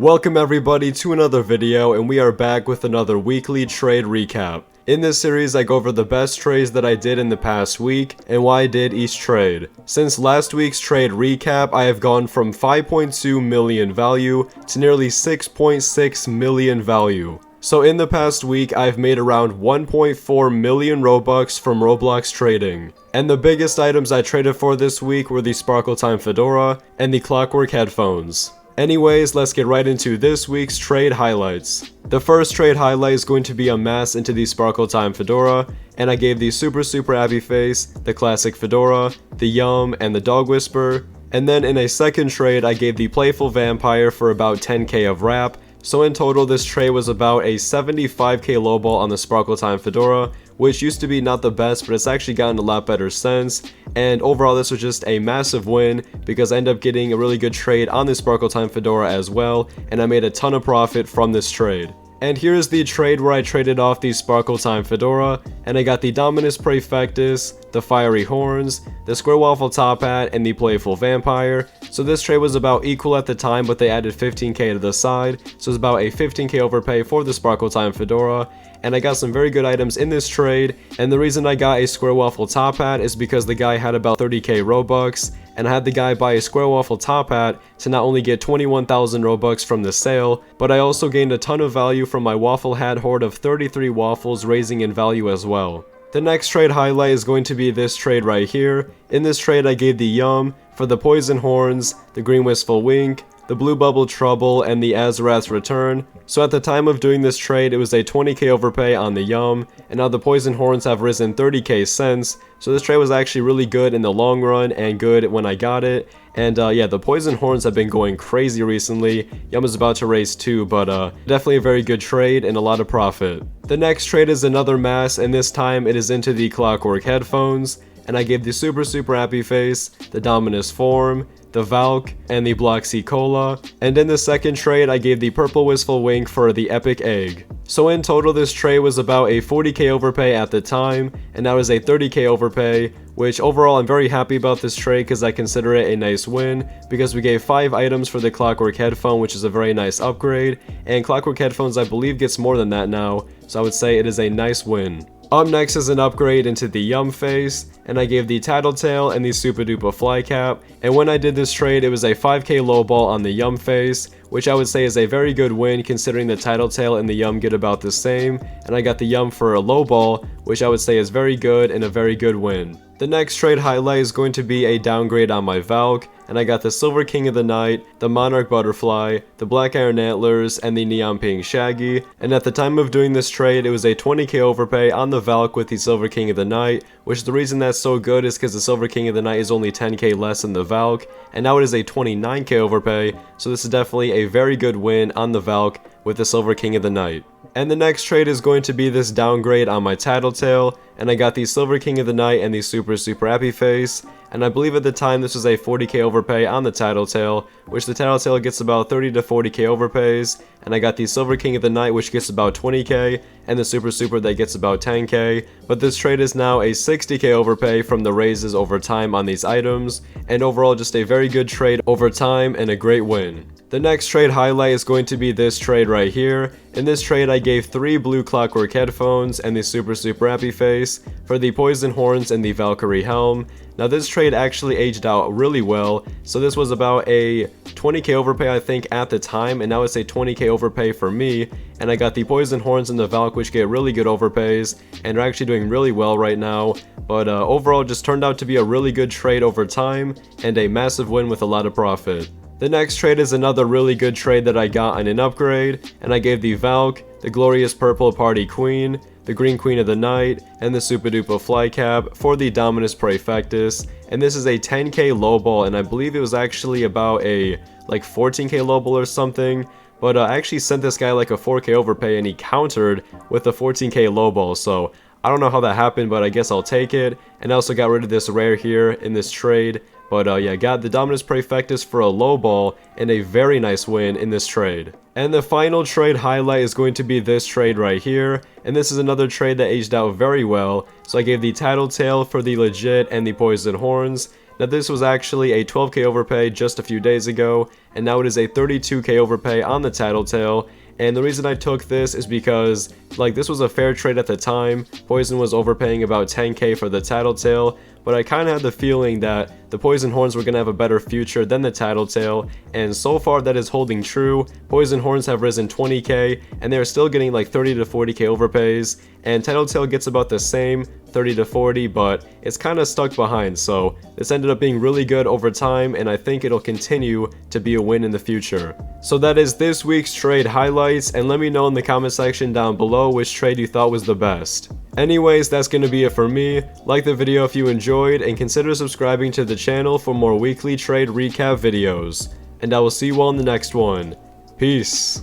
Welcome everybody to another video, and we are back with another weekly trade recap. In this series, I go over the best trades that I did in the past week and why I did each trade. Since last week's trade recap, I have gone from 5.2 million value to nearly 6.6 million value. So in the past week, I've made around 1.4 million Robux from Roblox trading. And the biggest items I traded for this week were the Sparkle Time Fedora and the Clockwork headphones. Anyways, let's get right into this week's trade highlights. The first trade highlight is going to be a mass into the Sparkle Time Fedora, and I gave the super happy face, the classic Fedora, the Yum, and the Dog Whisper. And then in a second trade, I gave the Playful Vampire for about 10k of wrap. So in total, this trade was about a 75k lowball on the Sparkle Time Fedora, which used to be not the best, but it's actually gotten a lot better since. And overall, this was just a massive win because I ended up getting a really good trade on the Sparkle Time Fedora as well, and I made a ton of profit from this trade. And here's the trade where I traded off the Sparkle Time Fedora, and I got the Dominus Praefectus, the Fiery Horns, the Square Waffle Top Hat, and the Playful Vampire. So this trade was about equal at the time, but they added 15k to the side, so it's about a 15k overpay for the Sparkle Time Fedora. And I got some very good items in this trade, and the reason I got a Square Waffle Top Hat is because the guy had about 30k Robux, and I had the guy buy a Square Waffle Top Hat to not only get 21,000 Robux from the sale, but I also gained a ton of value from my Waffle Hat hoard of 33 waffles, raising in value as well. The next trade highlight is going to be this trade right here. In this trade, I gave the Yum for the Poison Horns, the Green Wistful Wink, the Blue Bubble Trouble, and the Azarath's Return. So at the time of doing this trade, it was a 20k overpay on the Yum, and now the Poison Horns have risen 30k since. So this trade was actually really good in the long run and good when I got it. And yeah, the Poison Horns have been going crazy recently. Yum is about to raise too, but definitely a very good trade and a lot of profit. The next trade is another mass, and this time it is into the Clockwork headphones. And I gave the super happy face, the Dominus Form, the Valk, and the Bloxy Cola. And in the second trade, I gave the Purple Wistful Wink for the Epic Egg. So in total, this trade was about a 40k overpay at the time, and that was a 30k overpay, which overall I'm very happy about this trade because I consider it a nice win, because we gave 5 items for the Clockwork headphone, which is a very nice upgrade, and Clockwork headphones I believe gets more than that now, so I would say it is a nice win. Up next is an upgrade into the Yum face, and I gave the Tattletale and the Super Duper Fly Cap, and when I did this trade it was a 5k lowball on the Yum face, which I would say is a very good win considering the Tattletale and the Yum get about the same, and I got the Yum for a lowball, which I would say is very good and a very good win. The next trade highlight is going to be a downgrade on my Valk, and I got the Silver King of the Night, the Monarch Butterfly, the Black Iron Antlers, and the Neon Pink Shaggy. And at the time of doing this trade, it was a 20k overpay on the Valk with the Silver King of the Night, which the reason that's so good is because the Silver King of the Night is only 10k less than the Valk, and now it is a 29k overpay, so this is definitely a very good win on the Valk with the Silver King of the Night. And the next trade is going to be this downgrade on my Tattletale, and I got the Silver King of the Night and the super happy face, and I believe at the time this was a 40k overpay on the Tattletale, which the Tattletale gets about 30 to 40k overpays, and I got the Silver King of the Night, which gets about 20k, and the super that gets about 10k, but this trade is now a 60k overpay from the raises over time on these items, and overall just a very good trade over time and a great win. The next trade highlight is going to be this trade right here. In this trade I gave 3 blue Clockwork headphones and the super happy face for the Poison Horns and the Valkyrie Helm. Now this trade actually aged out really well, so this was about a 20k overpay I think at the time, and now it's a 20k overpay for me, and I got the Poison Horns and the Valk, which get really good overpays and are actually doing really well right now, but overall just turned out to be a really good trade over time and a massive win with a lot of profit. The next trade is another really good trade that I got on an upgrade, and I gave the Valk, the Glorious Purple Party Queen, the Green Queen of the Night, and the Super Duper Fly Cap for the Dominus Praefectus, and this is a 10k lowball, and I believe it was actually about a like 14k lowball or something, but I actually sent this guy like a 4k overpay and he countered with a 14k lowball, so I don't know how that happened, but I guess I'll take it. And I also got rid of this rare here in this trade. But yeah, got the Dominus Praefectus for a low ball and a very nice win in this trade. And the final trade highlight is going to be this trade right here. And this is another trade that aged out very well. So I gave the Tattletale for the Legit and the Poison Horns. Now this was actually a 12k overpay just a few days ago, and now it is a 32k overpay on the Tattletale. And the reason I took this is because, like, this was a fair trade at the time. Poison was overpaying about 10k for the Tattletale, but I kind of had the feeling that the Poison Horns were going to have a better future than the Tattletale, and so far that is holding true. Poison Horns have risen 20k, and they're still getting like 30 to 40k overpays, and Tattletale gets about the same, 30 to 40, but it's kind of stuck behind, so this ended up being really good over time, and I think it'll continue to be a win in the future. So that is this week's trade highlights, and let me know in the comment section down below which trade you thought was the best. Anyways, that's gonna be it for me. Like the video if you enjoyed, and consider subscribing to the channel for more weekly trade recap videos. And I will see you all in the next one. Peace.